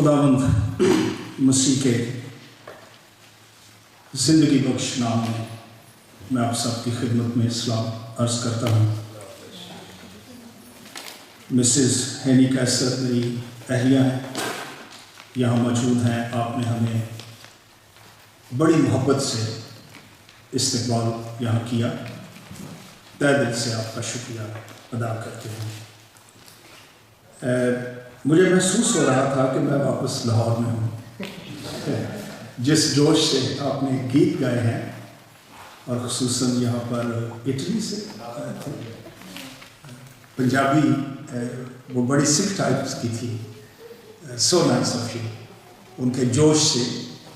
خداوند مسیح کے زندگی بخش نام میں آپ سب کی خدمت میں سلام عرض کرتا ہوں۔ مسز ہینی کیسر میری اہلیہ ہیں، یہاں موجود ہیں۔ آپ نے ہمیں بڑی محبت سے استقبال یہاں کیا، تہ دل سے آپ کا شکریہ ادا کرتے ہیں۔ مجھے محسوس ہو رہا تھا کہ میں واپس لاہور میں ہوں، جس جوش سے آپ نے گیت گائے ہیں، اور خصوصاً یہاں پر اٹلی سے پنجابی وہ بڑی سکھ ٹائپس کی تھی۔ So nice of you. ان کے جوش سے،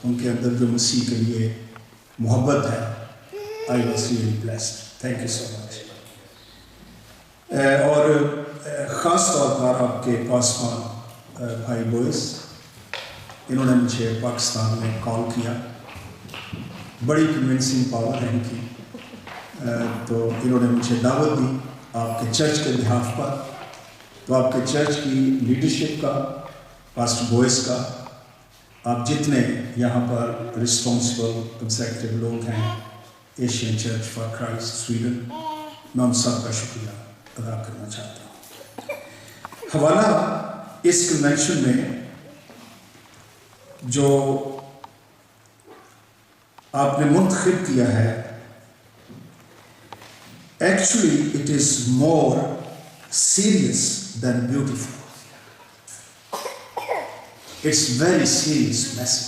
ان کے اندر جو مسیح کے لیے محبت ہے، I was really blessed. Thank you so much. اور خاص طور پر آپ کے پاسبان بھائی بوئس، انہوں نے مجھے پاکستان میں کال کیا، بڑی کنونسنگ پاور ہے ان کی، تو انہوں نے مجھے دعوت دی آپ کے چرچ کے بہاف پر۔ تو آپ کے چرچ کی لیڈرشپ کا، پاسٹر بوئس کا، آپ جتنے یہاں پر رسپانسبل ایگزیکٹو لوگ ہیں Asian church for Christ Sweden, میں ان سب کا شکریہ ادا کرنا چاہتا ہوں۔ حوالہ اس کنونشن میں جو آپ نے منتخب کیا ہے، actually it is more serious than beautiful. It's very serious message.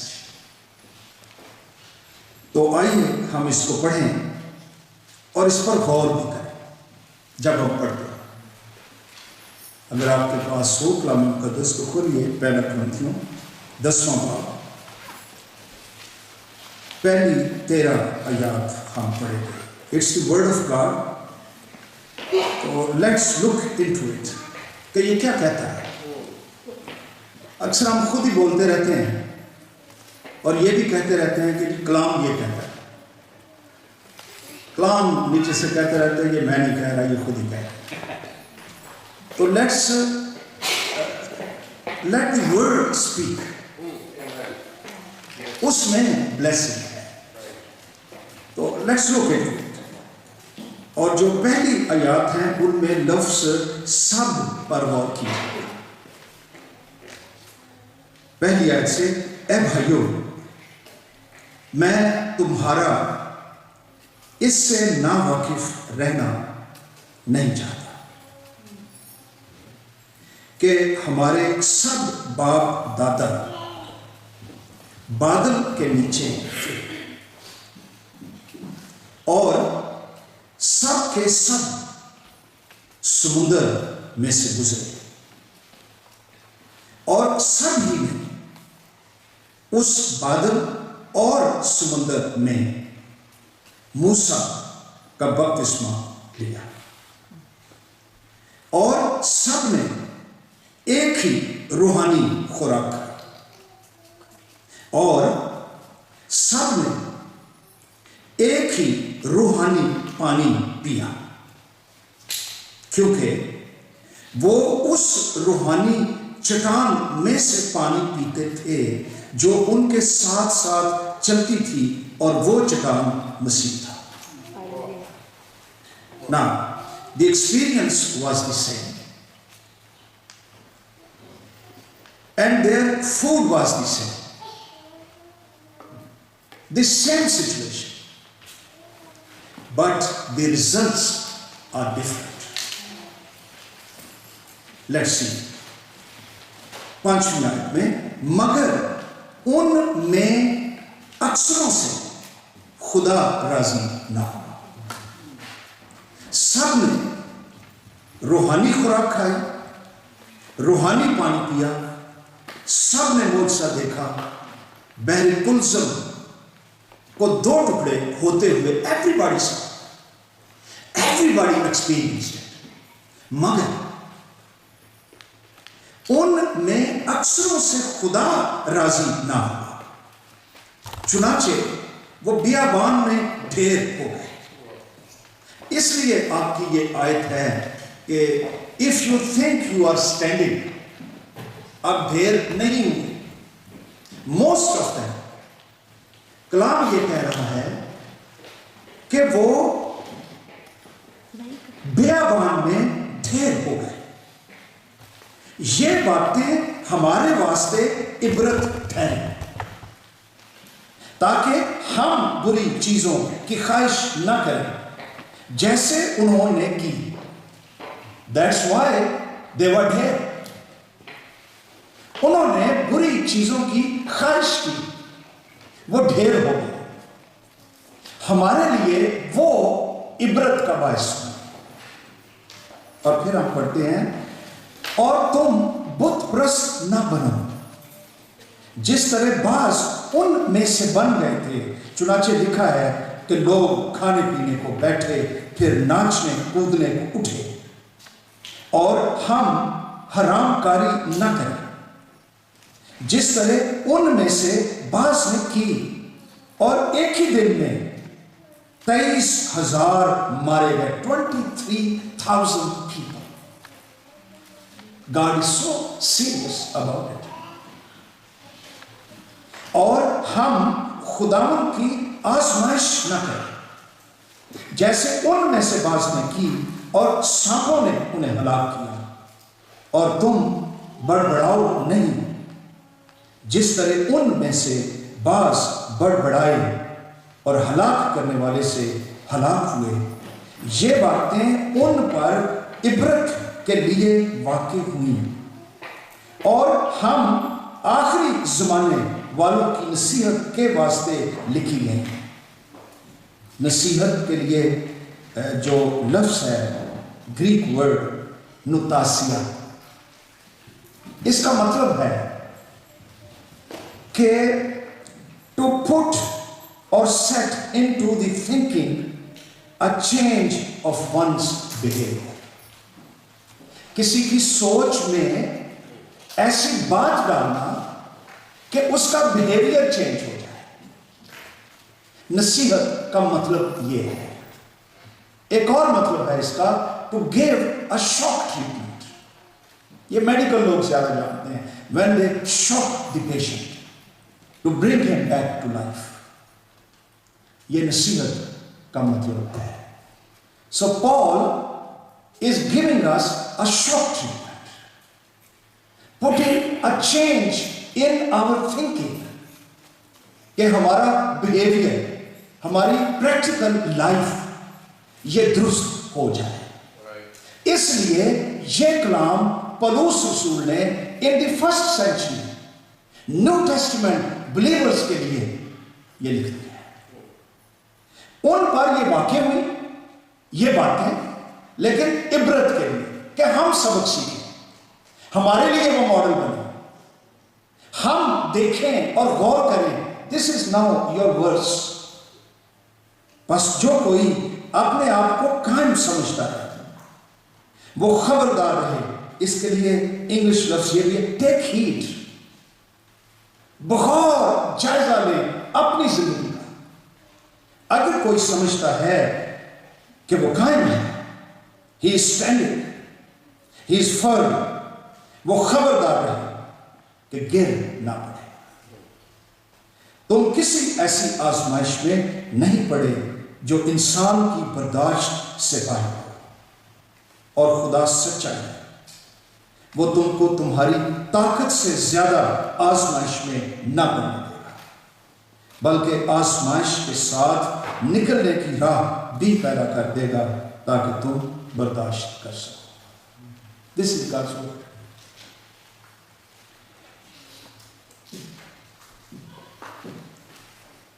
تو آئیے ہم اس کو پڑھیں اور اس پر غور بھی کریں جب ہم پڑھتے ہیں۔ اگر آپ کے پاس ہو کلام مقدس کو کھولیے، پہلا کرنتھیوں 10واں باب، پہلی 13 آیات ہم پڑھیں گے۔ It's the word of God. تو لیٹس لک انٹو اٹ کہ یہ کیا کہتا ہے۔ اکثر ہم خود ہی بولتے رہتے ہیں اور یہ بھی کہتے رہتے ہیں کہ کلام یہ کہتا ہے، کلام نیچے سے کہتے رہتے ہیں یہ میں نہیں کہہ رہا، یہ خود ہی کہہ رہا ہے۔ تو لیٹ دی ورڈ اسپیک، اس میں بلیسنگ ہے۔ تو لیٹس لک ایٹ اٹ۔ اور جو پہلی آیات ہیں ان میں لفظ سب پر غور کیا۔ پہلی آیت سے، اے بھائیو میں تمہارا اس سے ناواقف رہنا نہیں چاہتا کہ ہمارے سب باپ دادا بادل کے نیچے تھے اور سب کے سب سمندر میں سے گزرے، اور سب ہی نے اس بادل اور سمندر میں موسیٰ کا بپتسمہ لیا، اور سب نے ایک ہی روحانی خوراک کھائی، اور سب نے ایک ہی روحانی پانی پیا، کیونکہ وہ اس روحانی چٹان میں سے پانی پیتے تھے جو ان کے ساتھ ساتھ چلتی تھی، اور وہ چٹان مسیح تھا۔ Now, the experience was the same, and their food was the same. The same situation, but the results are different. Let's see. 5ویں آیت میں، مگر ان میں اکثروں سے خدا راضی نہ ہو۔ سب نے روحانی خوراک کھائی، روحانی پانی پیا، سب نے معجزہ دیکھا، بحر کلثم کو 2 ٹکڑے ہوتے ہوئے ایوری باڈی ایکسپیرینسڈ اٹ، مگر ان میں اکثروں سے خدا راضی نہ ہوا، چنانچہ وہ بیابان میں ڈھیر ہو گئے۔ اس لیے آپ کی یہ آیت ہے کہ if you think you are standing، اب ڈھیر نہیں ہوئے، موسٹ آف دم. کلام یہ کہہ رہا ہے کہ وہ بیابان میں ڈھیر ہو گئے. یہ باتیں ہمارے واسطے عبرت ٹھہریں تاکہ ہم بری چیزوں کی خواہش نہ کریں جیسے انہوں نے کی. That's why they were there. انہوں نے بری چیزوں کی خواہش کی, وہ ڈھیر ہو گئے. ہمارے لیے وہ عبرت کا باعث ہوا. اور پھر ہم پڑھتے ہیں, اور تم بت پرست نہ بنو جس طرح بعض ان میں سے بن گئے تھے. چنانچہ لکھا ہے کہ لوگ کھانے پینے کو بیٹھے, پھر ناچنے کودنے کو اٹھے. اور ہم حرام کاری نہ کریں جس طرح ان میں سے بعض نے کی, اور ایک ہی دن میں 23,000 مارے گئے. 23,000 people. God is so serious about it. اور ہم خداوند کی آزمائش نہ کریں جیسے ان میں سے بعض نے کی اور سانپوں نے انہیں ہلاک کیا. اور تم بڑبڑاؤ نہیں جس طرح ان میں سے بعض بڑبڑائے اور ہلاک کرنے والے سے ہلاک ہوئے. یہ باتیں ان پر عبرت کے لیے واقع ہوئی اور ہم آخری زمانے والوں کی نصیحت کے واسطے لکھی گئی. نصیحت کے لیے جو لفظ ہے گریک ورڈ نوتاسیا, اس کا مطلب ہے کہ ٹو پٹ اور set into the thinking a change of one's behaviour. کسی کی سوچ میں ایسی بات ڈالنا کہ اس کا بہیویئر چینج ہو جائے. نصیحت کا مطلب یہ ہے. ایک اور مطلب ہے اس کا to give a shock treatment. یہ میڈیکل لوگ زیادہ جانتے ہیں. when they shock the patient to bring him back to life. یہ نصیحت کا مطلب ہے. So Paul is giving us a shock treatment, putting a change in our thinking کہ ہمارا بیہیویئر, ہماری پریکٹیکل لائف یہ درست ہو جائے. اس لیے یہ کلام پولس رسول نے in the first century New testament believers کے لیے یہ لکھ دیا ہے. ان پر یہ واقع ہوئی یہ باتیں, لیکن عبرت کے لیے کہ ہم سبق سیکھیں, ہمارے لیے وہ ماڈل بنے, ہم دیکھیں اور غور کریں. دس از ناؤ یور ورس. بس جو کوئی اپنے آپ کو قائم سمجھتا ہے وہ خبردار رہے. اس کے لیے انگلش لفظ یہ بھی ہے ٹیک ہیڈ. بہت جائزہ لیں اپنی زندگی کا. اگر کوئی سمجھتا ہے کہ وہ قائم ہے, ہی از اسٹینڈنگ, ہی از فرم, وہ خبردار رہے کہ گر نہ پڑے. تم کسی ایسی آزمائش میں نہیں پڑے جو انسان کی برداشت سے باہر ہو, اور خدا سچا ہے, وہ تم کو تمہاری طاقت سے زیادہ آزمائش میں نہ پڑنے دے گا, بلکہ آزمائش کے ساتھ نکلنے کی راہ بھی پیدا کر دے گا تاکہ تم برداشت کر سکو. This is God's word.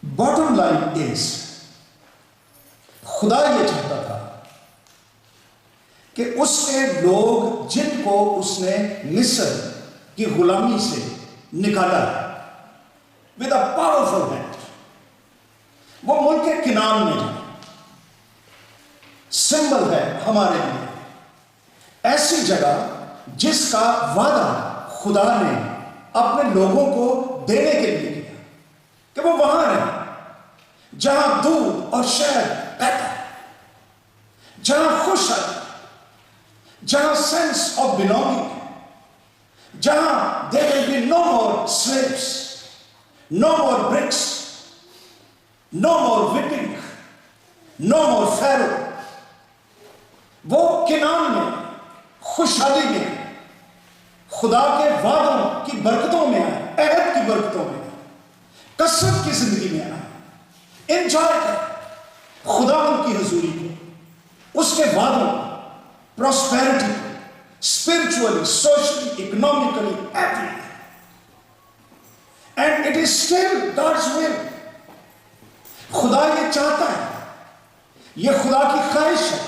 Bottom line is, خدا یہ چاہتا تھا کہ اس کے لوگ جن کو اس نے مصر کی غلامی سے نکالا with a powerful hand, وہ ملک کنعان میں جائے. سمبل ہے ہمارے لیے ایسی جگہ جس کا وعدہ خدا نے اپنے لوگوں کو دینے کے لیے کیا کہ وہ وہاں رہیں جہاں دودھ اور شہد بہتا ہے, جہاں خوش ہے, جہاں سینس آف بلونگنگ, جہاں there will be no more slaves. No more bricks, no more whipping, no more Pharaoh. وہ کنعان میں خوشحالی میں خدا کے وعدوں کی برکتوں میں آئے, عہد کی برکتوں میں آئے, کثرت کی زندگی میں آئے. انجوائے کر خدا ان کی حضوری کو, اس کے وعدوں کو, پراسپیرٹی کو, spiritually, socially, economically, everywhere. And it is still God's will. خدا یہ چاہتا ہے, یہ خدا کی خواہش ہے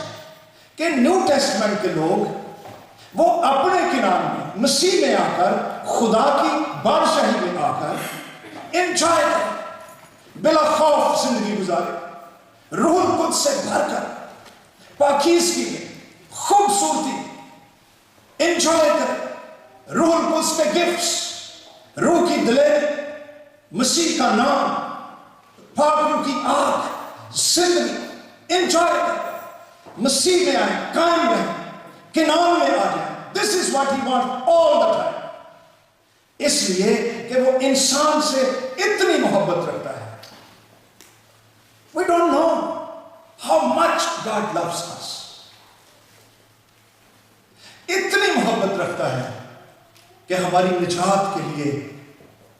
کہ نیو ٹیسٹمنٹ کے لوگ وہ اپنے کنعان میں مسیح میں آ کر خدا کی بادشاہی میں آ کر انجوائے کریں, بلا خوف زندگی گزارے, روح القدس سے بھر کر پاکیزگی میں خوبصورتی انجوائے کریں, روح القدس کے گفٹس, روح کی دلیری, مسیح کا نام, پاک روح کی آگ, زندگی انجوائے کریں, مسیح میں آئیں, قائم رہیں, کنعان میں آ جائیں. This is what he wants all the time. اس لیے کہ وہ انسان سے اتنی محبت رکھتا ہے. We don't know how much God loves us. اتنی محبت رکھتا ہے کہ ہماری نجات کے لیے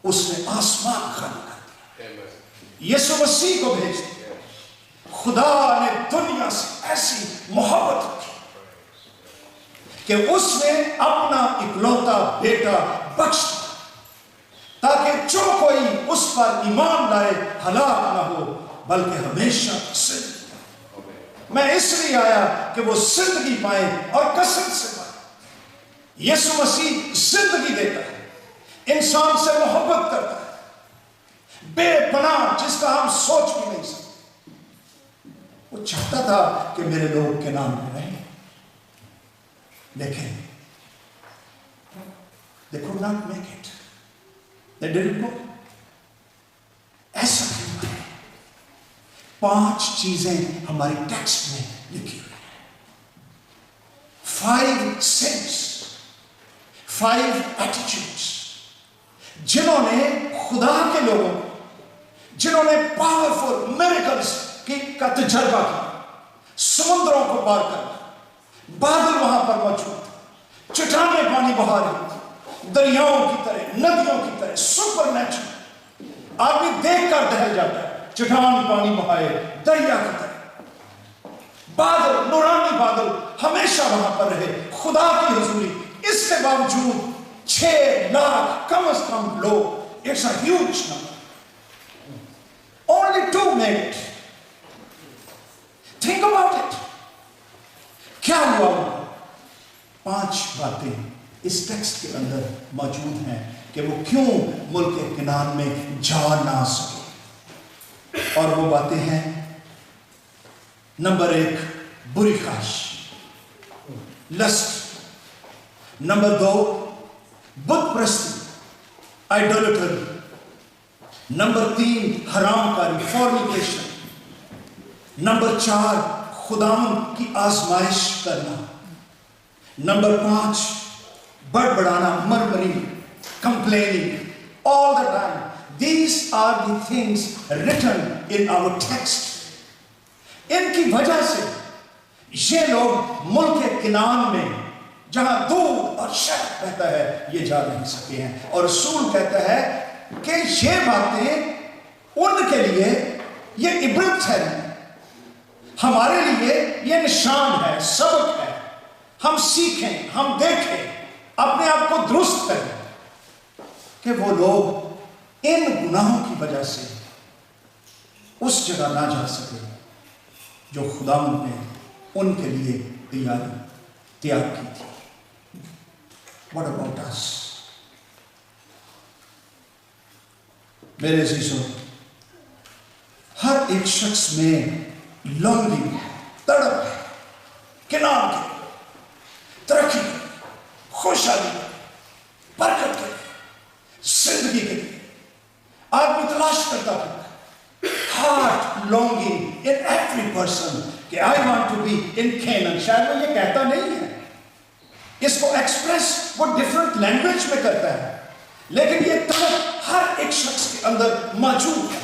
اس نے آسمان خلق کر دیا, یسوع مسیح کو بھیج دیا. خدا نے دنیا سے ایسی محبت رکھی کہ اس نے اپنا اکلوتا بیٹا بخش دیا تاکہ جو کوئی اس پر ایمان لائے ہلاک نہ ہو بلکہ ہمیشہ زندگی. میں اس لیے آیا کہ وہ زندگی پائیں اور کثرت سے پائیں. یسوع مسیح زندگی دیتا ہے, انسان سے محبت کرتا ہے, بے پناہ جس کا ہم سوچ بھی نہیں سکتے. وہ چاہتا تھا کہ میرے لوگ کے نام میں رہیں, لیکن they could not make it. They didn't go. ایسا کیوں ہے؟ 5 چیزیں ہماری ٹیکسٹ میں لکھی ہوئی ہیں. 5 sins, 5 attitudes, جنہوں نے خدا کے لوگوں کو, جنہوں نے پاورفل میریکلز کا تجربہ کیا, سمندروں کو پار کر, بادل وہاں پر موجود, چٹانیں پانی بہا رہی تھی, دریاؤں کی طرح, ندیوں کی طرح, سپر نیچرل. آدمی دیکھ کر دہل جاتا ہے, چٹان پانی بہائے دریا کی طرح. بادل, نورانی بادل ہمیشہ وہاں پر رہے, خدا کی حضوری. اس کے باوجود 6 لاکھ کم از کم لوگ, it's a huge number. Only 2 made it. Think about it. کیا ہوا وہ؟ 5 باتیں اس ٹیکسٹ کے اندر موجود ہیں کہ وہ کیوں ملک کنعان میں جا نہ سکے. اور وہ باتیں ہیں, نمبر 1 بری خواہش, لسٹ. نمبر 2 بت پرستی, آئیڈولیٹری. نمبر 3 حرام کاری, فورنیکیشن. نمبر 4 خداوند کی آزمائش کرنا. Number 5 بڑبڑانا, مرمری, complaining all the time. These are the things written in our text. ان کی وجہ سے یہ لوگ ملک کنعان میں جہاں دودھ اور شہد بہتا ہے یہ جا نہیں سکے ہیں. اور رسول کہتا ہے کہ یہ باتیں ان کے لیے یہ عبرت ہے, ہمارے لیے یہ نشان ہے, سبق ہے. ہم سیکھیں, ہم دیکھیں, اپنے آپ کو درست کریں کہ وہ لوگ ان گناہوں کی وجہ سے اس جگہ نہ جا سکے جو خداوند نے ان کے لیے تیار کی تھی. What about us? میرے عزیزوں, ہر ایک شخص میں لونگنگ, تڑپ ہے کنعان کے, ترقی کے, خوشحالی کے, برکت کے, زندگی کے لیے. آدمی تلاش کرتا ہے, heart longing in every person کہ I want to be in Canaan. شاید وہ یہ کہتا نہیں ہے, اس کو ایکسپریس وہ ڈفرنٹ لینگویج میں کرتا ہے, لیکن یہ طلب ہر ایک شخص کے اندر موجود ہے،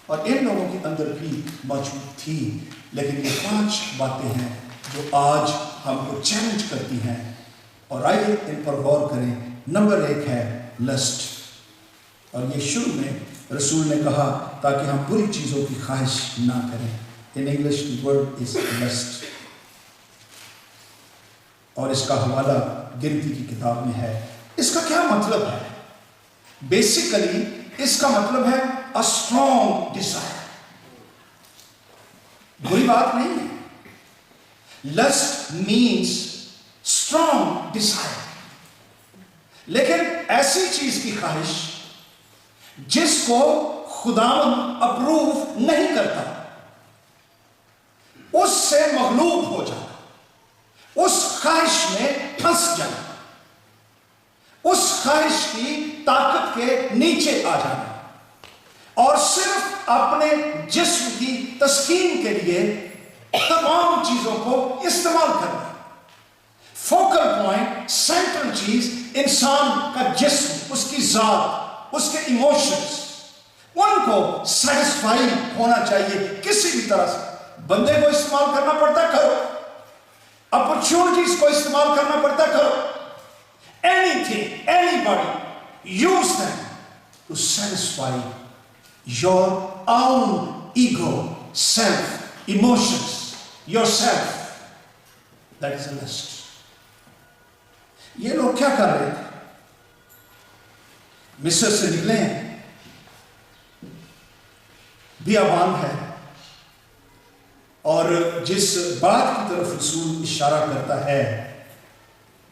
اور ان لوگوں کے اندر بھی موجود تھی. لیکن یہ 5 باتیں ہیں جو آج ہم کو چیلنج کرتی ہیں، اور آئیے ان پر غور کریں. نمبر 1 ہے لسٹ، اور یہ شروع میں رسول نے کہا تاکہ ہم بری چیزوں کی خواہش نہ کریں. In English the word is list, اور اس کا حوالہ گنتی کی کتاب میں ہے. اس کا کیا مطلب ہے؟ بیسیکلی اس کا مطلب ہے a strong desire. بری بات نہیں ہے. lust means strong desire. لیکن ایسی چیز کی خواہش جس کو خداوند اپروو نہیں کرتا، اس سے مغلوب ہو جانا، اس خواہش میں پھنس جانا، اس خواہش کی طاقت کے نیچے آ جانا، اور صرف اپنے جسم کی تسکین کے لیے تمام چیزوں کو استعمال کرنا. فوکل پوائنٹ، سینٹرل چیز انسان کا جسم، اس کی ذات، اس کے ایموشنز، ان کو سیٹسفائی ہونا چاہیے کسی بھی طرح سے. بندے کو استعمال کرنا پڑتا کرو، اپرچونٹیز کو استعمال کرنا پڑتا کرو. Anything, anybody, use them to satisfy your own ego, self, emotions, yourself. That is a lust. یہ لوگ کیا کر رہے تھے؟ مصر سے نکلے ہیں، بیابان ہے، اور جس بات کی طرف رسول اشارہ کرتا ہے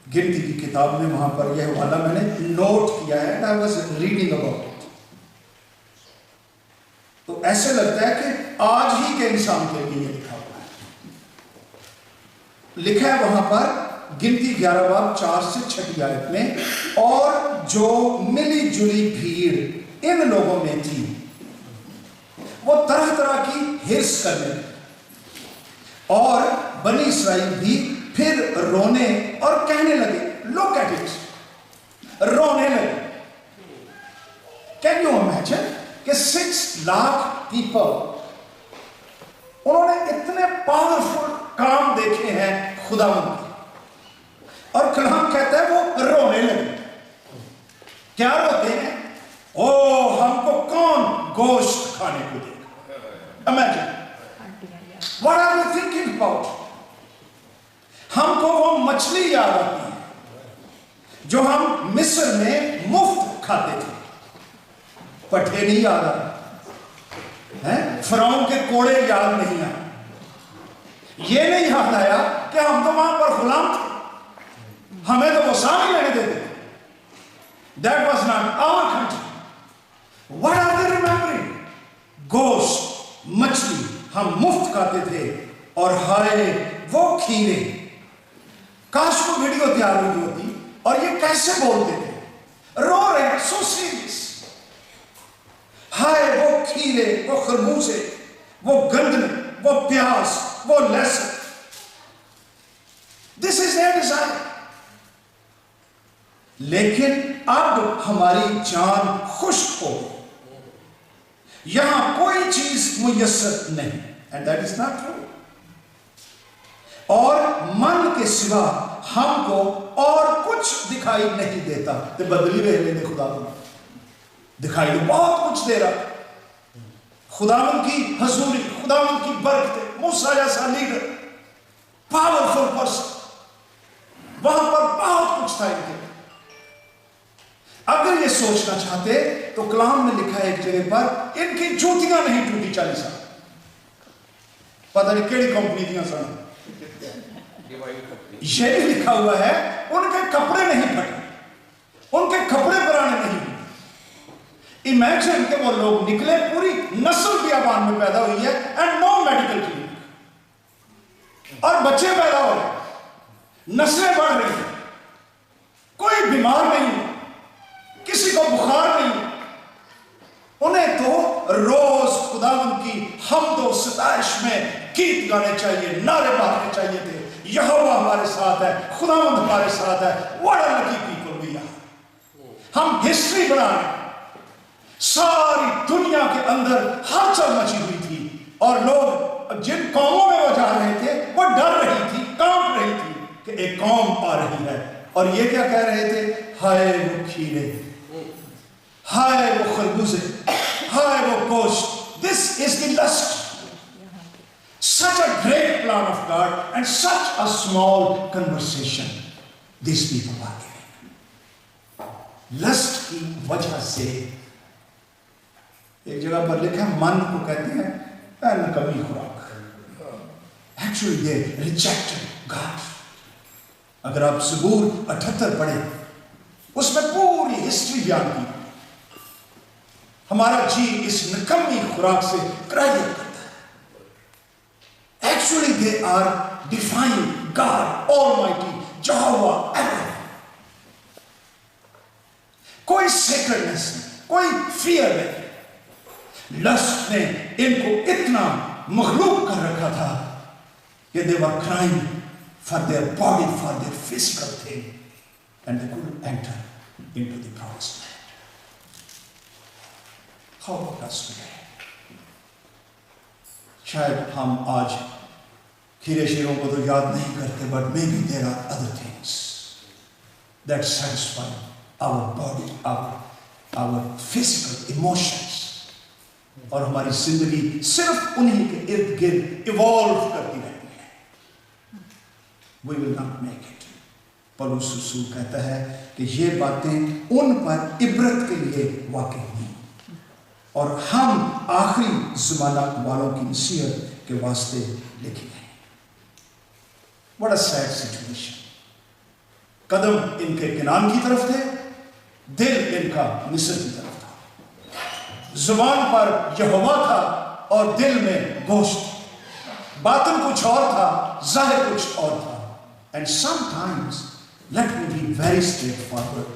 گنتی کی کتاب میں، وہاں پر یہ حوالہ میں نے نوٹ کیا ہے. I was reading about it. تو ایسے لگتا ہے کہ آج ہی کے انسان کے لیے یہ لکھا ہوا ہے. لکھا ہے وہاں پر گنتی 11 باب 4 سے 6 آیت میں، اور جو ملی جلی بھیڑ ان لوگوں میں تھی وہ طرح طرح کی ہرس کرنے لگی، اور بنی اسرائیل بھی پھر رونے اور کہنے لگے. Look at it. رونے لگے. Can you imagine کہ 6 لاکھ people انہوں نے اتنے پاورفل کام دیکھے ہیں خداوند کے، اور کلام کہتا ہے وہ رونے لگے. کیا روتے ہیں؟ او ہم کو کون گوشت کھانے کو دے گا. Imagine. What are you thinking about? ہم کو وہ مچھلی یاد آتی ہے جو ہم مصر میں مفت کھاتے تھے. پٹھے نہیں یاد آئے، فرعون کے کوڑے یاد نہیں آئے، یہ نہیں یاد آیا کہ ہم تو وہاں پر غلام تھے، ہمیں تو وہ سامنے لینے دیتے. That was not our country. What are they remembering? گوشت، مچھلی ہم مفت کھاتے تھے، اور ہائے وہ کھیرے. کاش کو ویڈیو تیار ہوئی ہوتی، اور یہ کیسے بولتے تھے، رو رہے ہیں، سو سیریس. ہائے وہ کھیرے، وہ خربوزے، وہ گندم، وہ پیاز، وہ لہسن. This is their desire. لیکن اب ہماری جان خشک ہو، یہاں کوئی چیز میسر نہیں. And that is not true. اور من کے سوا ہم کو اور کچھ دکھائی نہیں دیتا. تے بدلی رہے لے خدا دکھائی تو بہت کچھ دے رہا. خداوند کی حضوری، خداوند کی برکت، موسیٰ جیسا لیڈر، پاورفل پرسن، وہاں پر بہت کچھ تھا ان کے. اگر یہ سوچنا چاہتے تو کلام میں لکھا ہے ایک جگہ پر ان کی جوتیاں نہیں ٹوٹی 40 سال. پتہ نہیں کیڑی کمپنی دیاں سن. یہ بھی لکھا ہوا ہے ان کے کپڑے نہیں پھٹے، ان کے کپڑے پرانے نہیں ہوئے. امیجن کہ وہ لوگ نکلے، پوری نسل بیابان میں پیدا ہوئی ہے، اینڈ نو میڈیکل کلینک، اور بچے پیدا ہو رہے، نسلیں بڑھ رہی ہیں، کوئی بیمار نہیں، کسی کو بخار نہیں. انہیں تو روز خداوند کی حمد و ستائش میں گیت گانے چاہیے، نعرے مارنے چاہیے تھے. یہوہ ہمارے ساتھ ہے، خداوند ہمارے ساتھ ہے. What a lucky people we are. ہم ہسٹری بنا رہے ہیں. ساری دنیا کے اندر ہلچل مچی ہوئی تھی اور لوگ جن قوموں میں وہ جا رہے تھے وہ ڈر رہی تھی, کانپ رہی تھی کہ ایک قوم آ رہی ہے. اور یہ کیا کہہ رہے تھے؟ ہائے وہ کھیرے, ہائے وہ خربوزے, ہائے وہ گوشت. This is the lust. Such a great plan of God and such a small conversation these people are giving. Lust کی وجہ سے ایک جگہ پر لکھا ہے من کو کہتے ہیں نکمی خوراک. Actually they rejected God. اگر آپ زبور 78 پڑھیں اس میں پوری ہسٹری بیان کی. ہمارا جی اس نکمی خوراک سے کراہیت کرتا ہے. Actually they are defying God Almighty, Jehovah ever. کوئی sacredness نہیں, کوئی fear نہیں. لسٹ نے ان کو اتنا مغلوب کر رکھا تھا کہ they were crying for their body, for their physical thing, and they couldn't enter into the promised land. How about us today? شاید ہم آج کھیرے شیروں کو تو یاد نہیں کرتے, but maybe there are other things that satisfy our body, our physical emotions. اور ہماری زندگی صرف انہی کے ارد گرد ایوالو کرتی رہتی ہے. We will not make it. پولس رسول کہتا ہے کہ یہ باتیں ان پر عبرت کے لیے واقع ہیں اور ہم آخری زمانہ والوں کی نصیحت کے واسطے لکھی ہیں. What a sad situation. قدم ان کے کنعان کی طرف تھے, دل ان کا مصر کی طرف تھا. زبان پر یہوہ تھا اور دل میں گوشت. باطن کچھ اور تھا, ظاہر کچھ اور تھا. And sometimes, let me be very straightforward,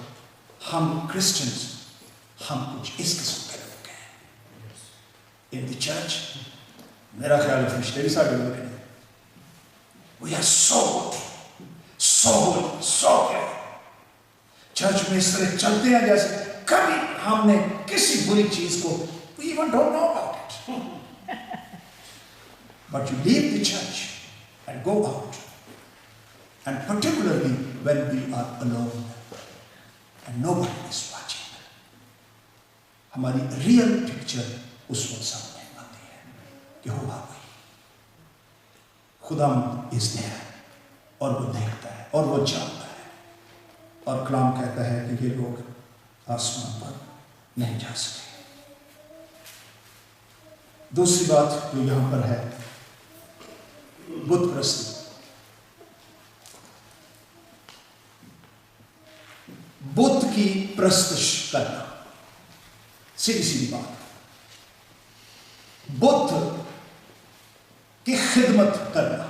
ہم کرسچنز ہم کچھ اس قسم کے لوگ ہیں. In the church, میرا خیال ہے فرشتے بھی سارے لوگ ہیں. We are so good, so good, so good. Church میں اس طرح چلتے ہیں جیسے کبھی ہم نے کسی بری چیز کو we even don't know about it. But you leave the church and go out, and particularly when we are alone and nobody is watching, ہماری ریئل پکچر اس وقت سامنے آتی ہے کہ ہوا کوئی خدا is there اور وہ دیکھتا ہے اور وہ جانتا ہے. اور کلام کہتا ہے کہ یہ لوگ آسمان پر نہیں جا سکے. دوسری بات جو یہاں پر ہے, بت پرستی. بت کی پرستش کرنا, سیدھی سیدھی بات. بت کی خدمت کرنا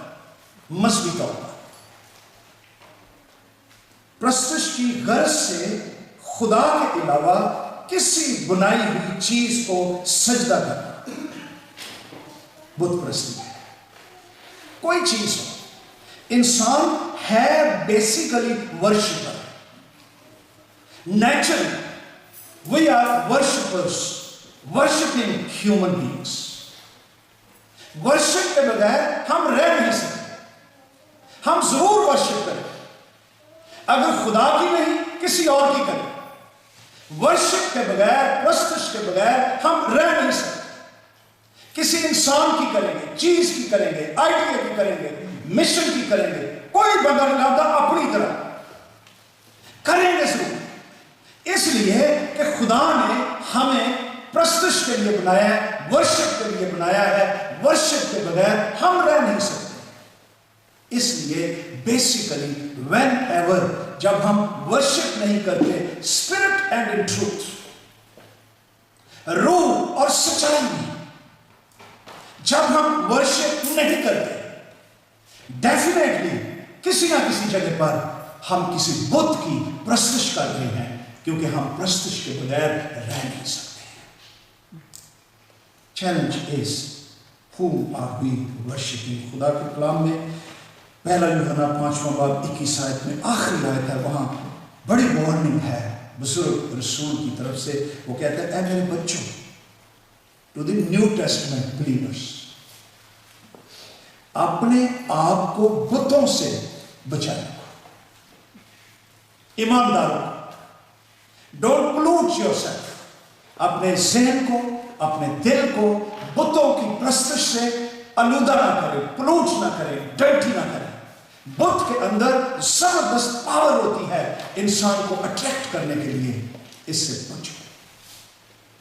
مذہبی طور پر. پرستش کی غرض سے خدا کے علاوہ کسی بنائی ہوئی چیز کو سجدہ کرنا بت پرستی ہے. کوئی چیز ہو, انسان ہے basically worshipper. Naturally we are worshippers, worshipping human beings. Worship کے بغیر ہم رہ نہیں سکتے. ہم ضرور ورشپ کریں, اگر خدا کی نہیں کسی اور کی کریں. ورشپ کے بغیر, پرستش کے بغیر ہم رہ نہیں سکتے. کسی انسان کی کریں گے, چیز کی کریں گے, آئیڈیا کی کریں گے, مشن کی کریں گے, کوئی بغیر لابدہ اپنی طرح کریں گے ضرور. اس لیے کہ خدا نے ہمیں پرستش کے لیے بنایا ہے, ورشپ کے لیے بنایا ہے. ورشپ کے بغیر ہم رہ نہیں سکتے. اس لیے بیسیکلی وین ایور جب ہم ورشپ نہیں کرتے اسپرٹ اینڈ ان ٹروتھ, روح اور سچائی میں, جب ہم ورشپ نہیں کرتے, ڈیفینیٹلی کسی نہ کسی جگہ پر ہم کسی بت کی پرستش کر رہے ہیں, کیونکہ ہم پرستش کے بغیر رہ نہیں سکتے. Challenge is whom are we worshiping. خدا کے کلام میں پہلا یوحنا 5واں باب 21 آیت میں آخری آیت ہے, وہاں بڑی وارننگ ہے بزرگ رسول کی طرف سے وہ کہتا ہے اے میرے بچوں، to the new testament believers, اپنے آپ کو بتوں سے بچائیں، ایمانداروں، ڈونٹ پلوٹ یور سیلف، اپنے ذہن کو، اپنے دل کو بتوں کی پرستش سے آلودہ نہ کرے، پلوٹ نہ کرے، ڈرٹی نہ کرے۔ بت کے اندر زبردست پاور ہوتی ہے انسان کو اٹریکٹ کرنے کے لیے، اس سے بچو۔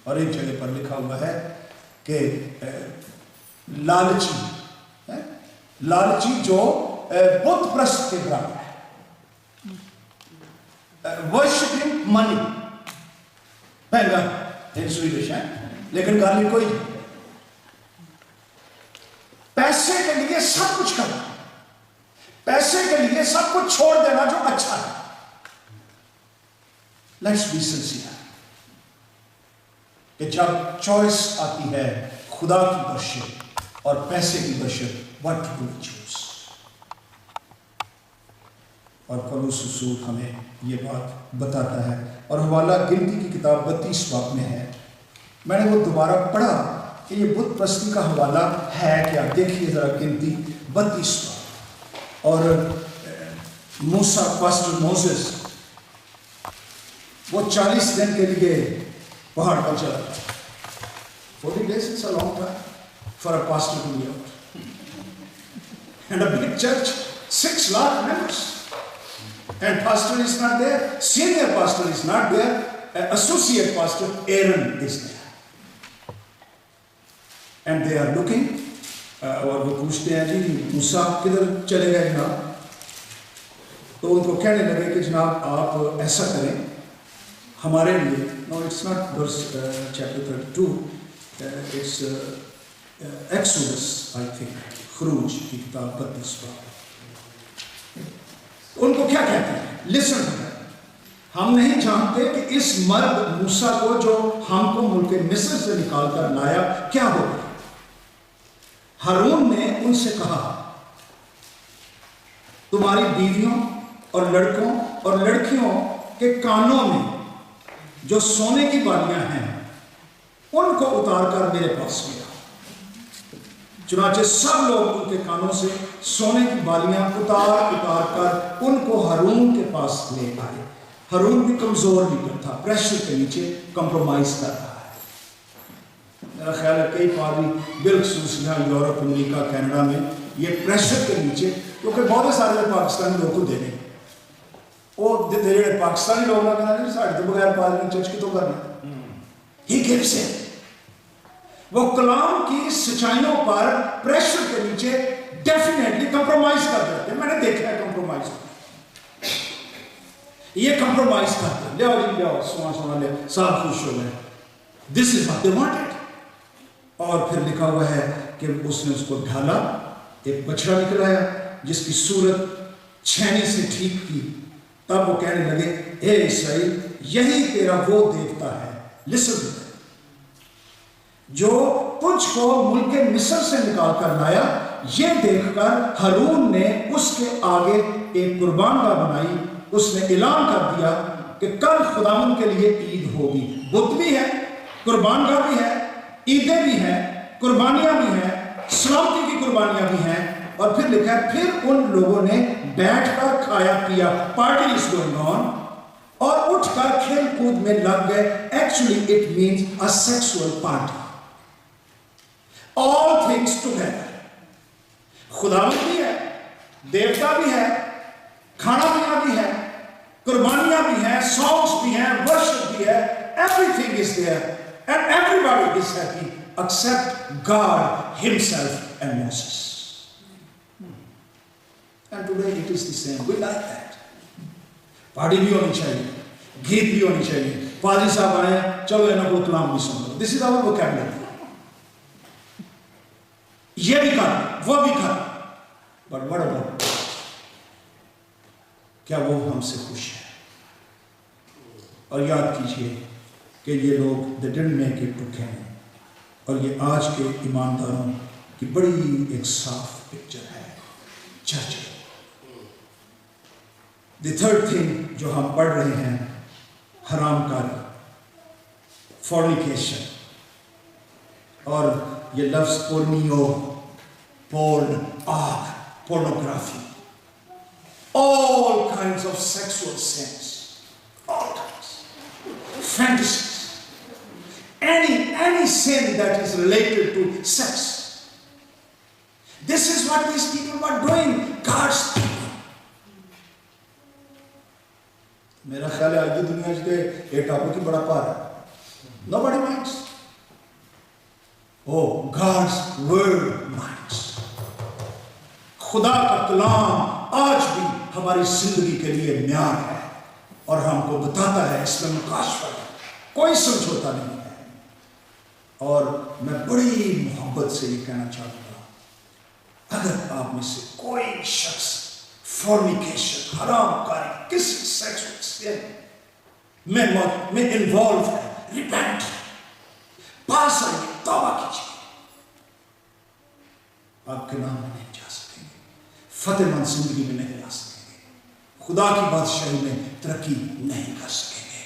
اور ایک جگہ پر لکھا ہوا ہے کہ لالچی جو بت پرست کے برابر ہے، ورشپنگ منی، پہلا ان سویڈش ہے لیکن گالی کوئی نہیں، پیسے کے لیے سب کچھ کرنا، پیسے کے لیے سب کچھ چھوڑ دینا جو اچھا ہے۔ لیٹس بی سنسیئر کہ جب چوائس آتی ہے خدا کی بخشش اور پیسے کی بخشش، what do we choose؟ اور پولس رسول ہمیں یہ بات بتاتا ہے، اور حوالہ گنتی کی کتاب 32 باب میں ہے۔ میں نے وہ دوبارہ پڑھا کہ یہ بت پرستی کا حوالہ ہے کیا، دیکھیے ذرا گنتی 32 باب۔ اور موسیٰ، پاسٹر موسیس، وہ 40 دن کے لیے پہاڑ پر چلا، 40 days is a long time for a pastor to be out. And a big church, 6 lakh members. And pastor is not there, senior pastor is not there, associate pastor Aaron is there. And they are looking, اور وہ پوچھتے ہیں جی موسیٰ کدھر چلے گئے جناب؟ تو ان کو کہنے لگے کہ جناب آپ ایسا کریں ہمارے لیے، no it's not verse chapter 32, it's Exodus I think، خروج کی کتاب 32 باب۔ ان کو کیا کہتے ہیں؟ لسن، ہم نہیں جانتے کہ اس مرد موسیٰ کو جو ہم کو ملک مصر سے نکال کر لایا کیا ہوگا۔ ہارون نے ان سے کہا تمہاری بیویوں اور لڑکوں اور لڑکیوں کے کانوں میں جو سونے کی بالیاں ہیں ان کو اتار کر میرے پاس لیا۔ چنانچہ سب لوگ ان کے کانوں سے سونے کی بالیاں اتار کر ان کو ہارون کے پاس لے آئے۔ ہارون بھی کمزور لیڈر تھا، پریشر کے نیچے کمپرومائز کر رہا ہے۔ میرا خیال ہے کئی پادری بالخصوص یہاں یورپ، امریکہ، کینیڈا میں یہ پریشر کے نیچے، کیونکہ بہت سارے پاکستانی لوگ کو دے دیں، وہ جڑے پاکستانی لوگ نہ کہنا ساڑھے تو بغیر پادری چرچ کی تو کرنا، ہی gives it۔ وہ کلام کی سچائیوں پر پریشر کے نیچے ڈیفینیٹلی کمپرومائز کر دیتے ہیں۔ میں نے دیکھا ہے کمپرومائز، یہ کمپرومائز کرتے ہیں، لیاؤ جی لیاؤ، سونا لے، صاحب خوش ہو گئے، this is what they wanted۔ اور پھر لکھا ہوا ہے کہ اس نے اس کو ڈھالا، ایک بچڑا نکل آیا جس کی صورت چھینے سے ٹھیک تھی۔ تب وہ کہنے لگے اے اسرائیل، یہی تیرا وہ دیوتا ہے، لسن، جو تجھ کو ملک مصر سے نکال کر لایا۔ یہ دیکھ کر ہارون نے اس کے آگے ایک قربان گاہ بنائی۔ اس نے اعلان کر دیا کہ کل خداوند کے لیے عید ہوگی۔ بت بھی ہے، قربان گاہ بھی ہے، عیدیں بھی ہیں، قربانیاں بھی ہیں، سلامتی کی قربانیاں بھی ہیں۔ اور پھر لکھا ہے پھر ان لوگوں نے بیٹھ کر کھایا پیا، پارٹی از گوئنگ آن، اور اٹھ کر کھیل کود میں لگ گئے۔ Actually it means a sexual party, all things together۔ خداوند بھی ہے، دیوتا بھی ہے، کھانا پینا بھی ہے، قربانیاں بھی ہیں، سانگس بھی ہیں، ورشپ بھی ہے، everything is there and everybody is happy except God himself and Moses۔ And today it is the same, we like that۔ Party بھی ہونی چاہیے، گیت بھی ہونی چاہیے، پادری صاحب آئے چلو انہوں کو کلام بھی سن لو، this is our vocabulary۔ یہ بھی کر وہ بھی کر، but what about کیا وہ ہم سے خوش ہے؟ اور یاد کیجئے کہ یہ لوگ they didn't make it to Canaan، اور یہ آج کے ایمانداروں کی بڑی ایک صاف پکچر ہے چرچ۔ The third thing جو ہم پڑھ رہے ہیں، حرام کاری، فورنیکیشن، اور یہ لفظ پورنیو، پورن، pornography, all kinds of sexual sins, all kinds, fantasies, any sin that is related to sex. This is what these people were doing, God's people. میرا خیال ہے آج کی دنیا سے یہ ٹاپک ہی بڑا پار ہے. Nobody minds. Oh, God's word minds. خدا کا کلام آج بھی ہماری زندگی کے لیے معیار ہے اور ہم کو بتاتا ہے اس میں مکاشفہ ہے، کوئی سمجھوتا نہیں ہے. اور میں بڑی محبت سے یہ کہنا چاہتا ہوں، اگر آپ میں سے کوئی شخص فورنیکیشن، حرام کاری، کسی سیکسول سن میں انوالو ہے، ریپینٹ، پاس آئیے، توبہ کیجیے. آپ کے نام میں نہیں جا سکیں گے، فتح مند زندگی میں نہیں آ سکیں گے، خدا کی بادشاہی میں ترقی نہیں کر سکیں گے.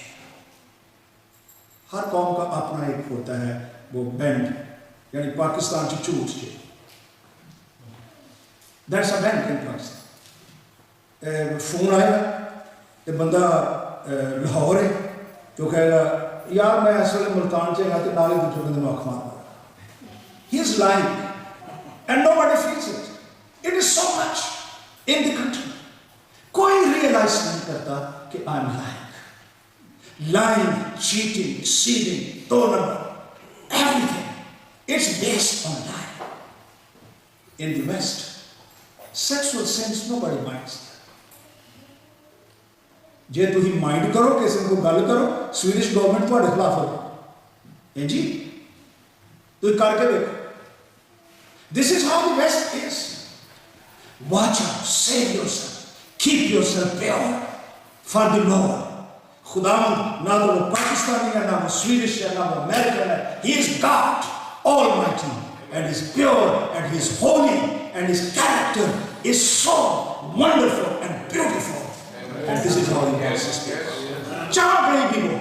ہر قوم کا اپنا ایک ہوتا ہے وہ بینڈ، یعنی پاکستان کی چوٹ کے that's a banned in Pakistan. Phone آئے تو بندہ لاہور ہے جو کہے گا یار میں اس ویلے ملتان سے گا تو نالے دوسرے بندے میں اخ مارا. He is lying and nobody feels it. It is so much in the country. کوئی ریئلائز نہیں کرتا کہ I'm lying. Lying, cheating, deceiving, دو نمبر, everything. It's based on lying. In the West, sexual sins nobody minds. جے تھی mind کرو کسی کو گل کرو سویڈش گورنمنٹ تھوڑے خلاف ہو جی تھی کر کے دیکھو. This is how the West is. Watch out, save yourself, keep yourself pure for the Lord. خداوند نہ تو وہ پاکستانی ہے، نہ وہ سویڈش ہے، نہ وہ امریکن ہے. He is God Almighty and He is pure and He is holy and His character is so wonderful and beautiful. And this is how He wants His people. جہاں کہیں بھی ہو،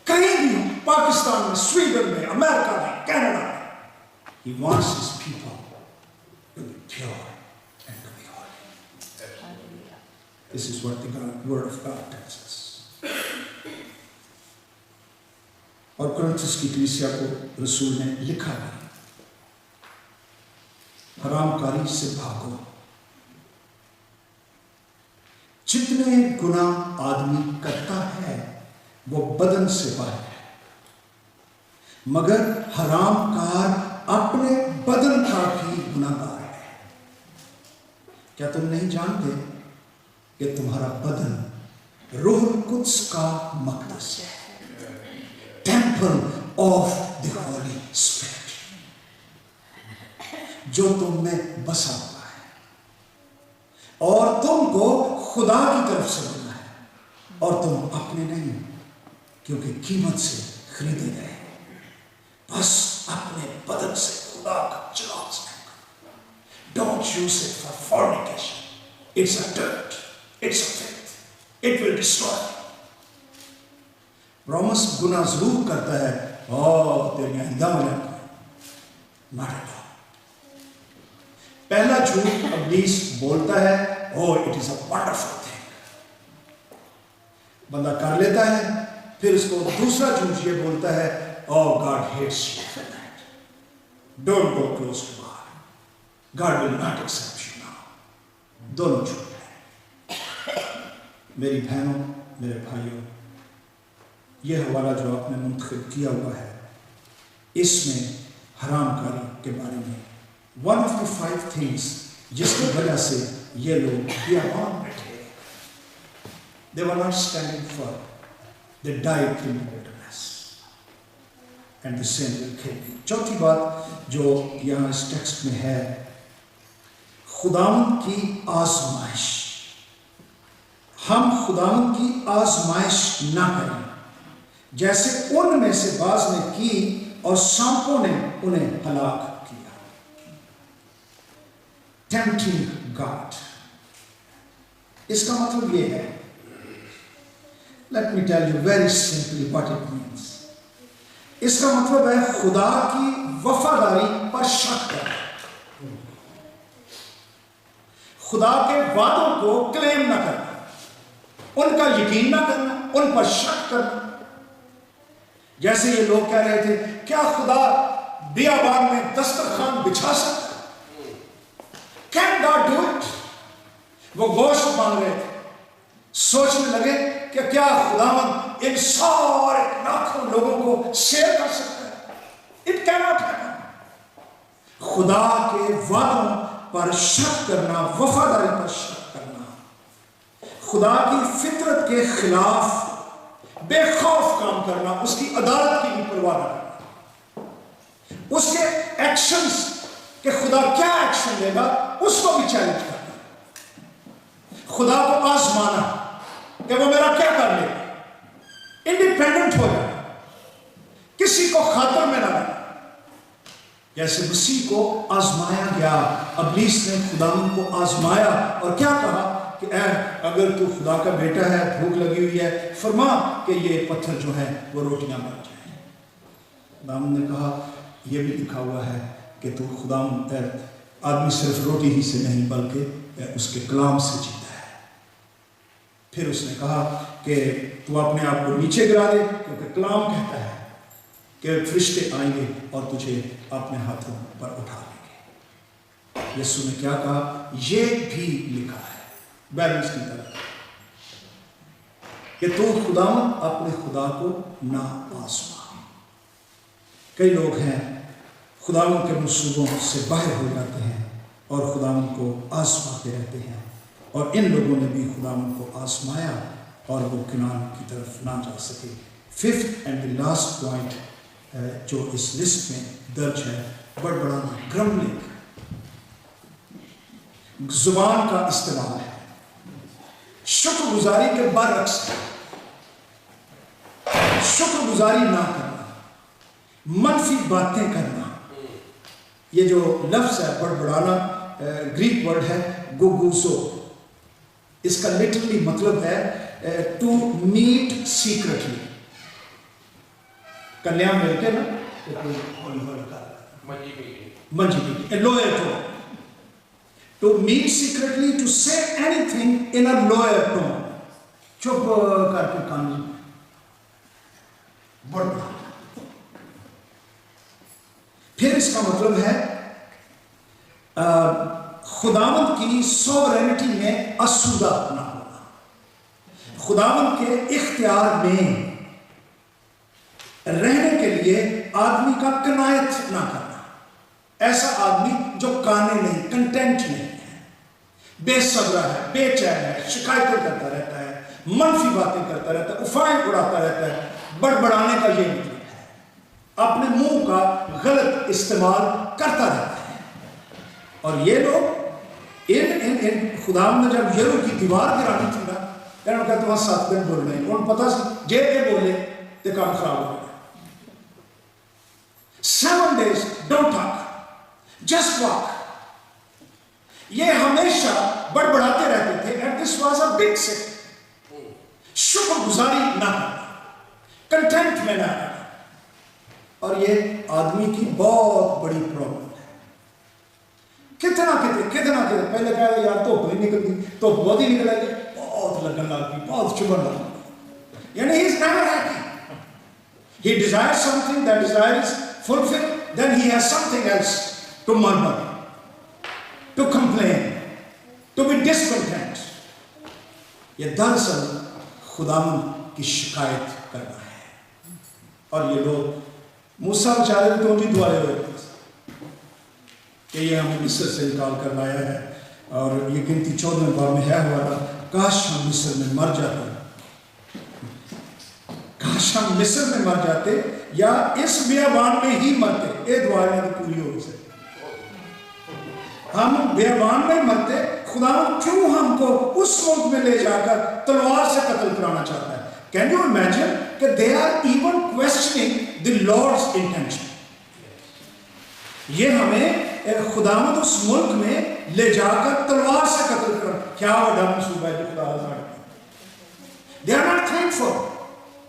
کہیں بھی ہو، پاکستان میں، سویڈن میں، امریکہ میں، کینیڈا میں، He wants His people to be pure and to be holy. This is what the word of God tells us. اور کرنتھس کی کلیسیا کو رسول نے لکھا ہے حرام کاری سے بھاگو. جتنے گناہ آدمی کرتا ہے وہ بدن سے باہر ہے، مگر حرام کار اپنے بدن کا بھی گناہگار ہے. کیا تم نہیں جانتے کہ تمہارا بدن روح القدس کا مقدس ہے، temple of the holy spirit, جو تم میں بسا ہوا ہے اور تم کو خدا کی طرف سے ملا ہے اور تم اپنے نہیں کیونکہ قیمت سے خریدے گئے. بس اپنے بدن سے خدا کا جلال سے don't use it for fornication. It's a dirt, it's a filth, it will destroy. Promise گناہ ضرور کرتا ہے تیری آئندہ میں رکھتا ہے، not at all. پہلا جھوٹ ابلیس بولتا ہے it is a wonderful thing. بندہ کر لیتا ہے، پھر اس کو دوسرا جھوٹ یہ بولتا ہے God hates you for that. Don't go close to God. God will not accept you now. دونوں جھوٹ ہیں. میری بہنوں، میرے بھائیوں، یہ حوالہ جو آپ نے منتخب کیا ہوا ہے اس میں حرام کاری کے بارے میں one of the 5 things جس کی وجہ سے یہ لوگ بیابان بیٹھے، they were not standing firm, they died in the wilderness and the sin will kill you. چوتھی بات جو یہاں اس ٹیکسٹ میں ہے، خداوند کی آزمائش. ہم خداوند کی آزمائش نہ کریں جیسے ان میں سے بعض نے کی اور سانپوں نے انہیں ہلاک کیا. Tempting God. اس کا مطلب یہ ہے Let me tell you very simply what it means. اس کا مطلب ہے خدا کی وفاداری پر شک کرنا، خدا کے وعدوں کو کلیم نہ کرنا، ان کا یقین نہ کرنا، ان پر شک کرنا۔ جیسے یہ لوگ کہہ رہے تھے کیا خدا بیابان میں دسترخوان بچھا سکتا ہے؟ Can God do it؟ وہ گوشت مانگ رہے تھے، سوچنے لگے کہ کیا خداوند ان سارے لاکھوں لوگوں کو سیر کر سکتا ہے؟ It cannot happen۔ خدا کے وعدوں پر شک کرنا، وفاداری پر شک کرنا، خدا کی فطرت کے خلاف بے خوف کام کرنا، اس کی عدالت کی بھی پرواہ نہ کرنا، اس کے ایکشنز کہ خدا کیا ایکشن لے گا اس کو بھی چیلنج کرنا، خدا کو آزمانا کہ وہ میرا کیا کر لے گا، انڈیپینڈنٹ ہو جائے، کسی کو خاطر میں نہ رہنا۔ جیسے مسیح کو آزمایا گیا، ابلیس نے خداوند کو آزمایا اور کیا کہا کہ اے اگر تو خدا کا بیٹا ہے، بھوک لگی ہوئی ہے، فرما کہ یہ پتھر جو ہے وہ روٹیاں بن جائیں۔ خداوند نے کہا یہ بھی لکھا ہوا ہے کہ تو خداوند آدمی صرف روٹی ہی سے نہیں بلکہ اس کے کلام سے جیتا ہے۔ پھر اس نے کہا کہ تو اپنے آپ کو نیچے گرا دے، کیونکہ کلام کہتا ہے کہ فرشتے آئیں گے اور تجھے اپنے ہاتھوں پر اٹھا لیں گے۔ یسوع نے کیا کہا؟ یہ بھی لکھا ہے بیلنس کی طرح کہ تو خداوند اپنے خدا کو نہ آزما۔ کئی لوگ ہیں خداوند کے منصوبوں سے باہر ہو جاتے ہیں اور خداوند کو آزماتے رہتے ہیں، اور ان لوگوں نے بھی خداوند کو آزمایا اور وہ کنعان کی طرف نہ جا سکے۔ Fifth and the last point جو اس لسٹ میں درج ہے، بڑبڑانا، گرمبلنگ، زبان کا استعمال ہے، شکر گزاری کے برعکس، شکر گزاری نہ کرنا، منفی باتیں کرنا۔ یہ جو لفظ ہے بڑبڑانا، گریک ورڈ ہے گوگوسو، اس کا لٹرلی مطلب ہے ٹو میٹ سیکرٹلی۔ کلیاں ملتے نا منجی lower tone, to meet secretly, to سے any thing in a lower tone, چپ کر کے کان بڑھنا۔ پھر اس کا مطلب ہے خداوند کی سوورینٹی میں آسودہ نہ ہونا، خداوند کے اختیار میں رہنے کے لیے آدمی کا کنایت نہ کرنا۔ ایسا آدمی جو کانے نہیں، کنٹینٹ نہیں ہے، بے صبر ہے، بے چین ہے، شکایتیں کرتا رہتا ہے، منفی باتیں کرتا رہتا ہے، افواہیں اڑاتا رہتا ہے۔ بڑبڑانے کا یہ مطلب ہے اپنے منہ کا غلط استعمال کرتا رہتا ہے۔ اور یہ لوگ خداوند نے جب یرو کی دیوار گرانی تھی نا، کہنا کہ تمہیں 7 دن بول رہے ہیں، انہوں نے پتا سی جے کے بولے تو کام خراب ہو گیا۔ 7 days don't talk, just walk۔ یہ ہمیشہ بڑبڑاتے رہتے تھے، and this was a big sin۔ شکر گزاری نہ کرنا، کنٹینٹ میں نہ کرنا، اور یہ آدمی کی بہت بڑی پرابلم ہے۔ کتنا پہلے کہا یار دھوپ نہیں نکلتی، تو بہت ہی نکل آئی، بہت لگن لگتی، بہت چبھن لگتی، یعنی he is never happy۔ He desires something, that desire is fulfilled, then he has something else to murmur, to complain, to be discontent۔ یہ دراصل خداوند کی شکایت کرنا ہے۔ اور یہ لوگ موسیٰ بیچارے بھی تو ان کی دعائیں ہوئے کہ یہ ہمیں مصر سے نکال کر لایا ہے، اور یہ گنتی 14 بار میں ہے ہوا تھا، کاش ہم مصر میں مر جاتے، کاش ہم مصر میں مر جاتے یا اس بیابان میں ہی مرتے۔ یہ دعائیں میں تو پوری ہو سکتی، ہم بیابان میں مرتے، خداوند کیوں ہم کو اس ملک میں لے جا کر تلوار سے قتل کرانا چاہتا ہے؟ Can you imagine کہ they are even questioning the Lord's intention۔ یہ ہمیں خداوند اس ملک میں لے جا کر تلوار سے قتل کر، کیا بڑا منصوبہ ہے جو خدا نے They are not thankful.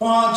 5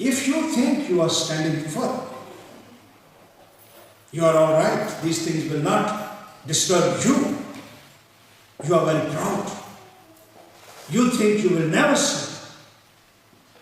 If you think you are standing firm, you are all right, these things will not disturb you. You are very proud. You think you will never sin.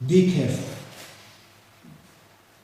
be careful,